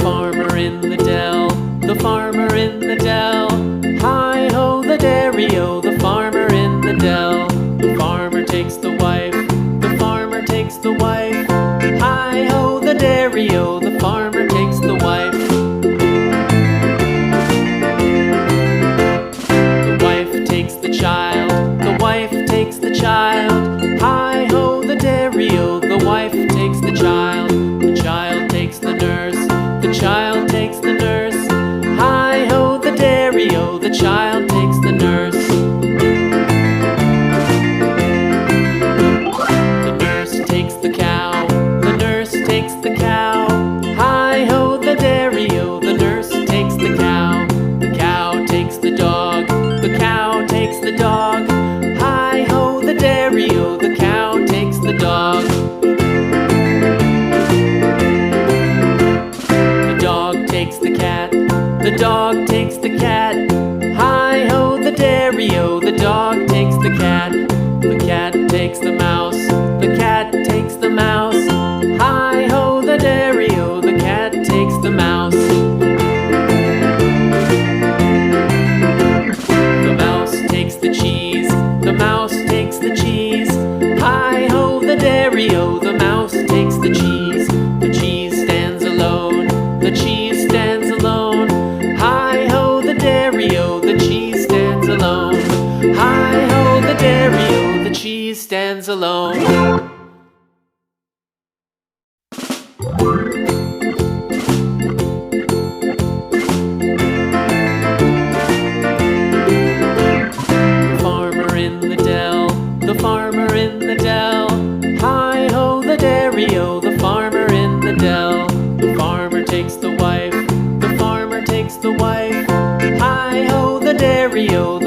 Farmer in the dell, the farmer in the dell. Hi-ho, the dairy-o, the farmer in the dell. The farmer takes the wife, the farmer takes the wife. Hi-ho, the dairy-o, the farmer takes the wife. The wife takes the child, the wife takes the child. Hi-ho, the dairy-o, the wife takes the child. The child takes the nurse, the child takes the nurse. Hi-ho, the dairy-o, the child takes the nurse. The nurse takes the cow, the nurse takes the cow. Hi-ho, the dairy-o, the nurse takes the cow. The cow takes the dog, the cow takes the dog. Hi-ho, the dairy-o, the cow takes the dog. The dog takes the cat, the dog takes the cat. Hi-ho, the dairy-o, the dog takes the cat. The cat takes the mouse, the cat takes the mouse. Hi-ho, the dairy-o, the cat takes the mouse. The mouse takes the cheese, the mouse takes the cheese. Hi-ho, the dairy-o, the mouse takes the cheese. The cheese stands alone, the cheese stands alone. Hi-ho, the dairy-o, the cheese stands alone. Hi-ho, the dairy-o, the cheese stands alone. The farmer in the dell, the farmer in the dell. Hi-ho, the dairy-o, the farmer in the dell. The farmer takes the wife, the farmer takes the wife. Hi-ho, the dairy-o,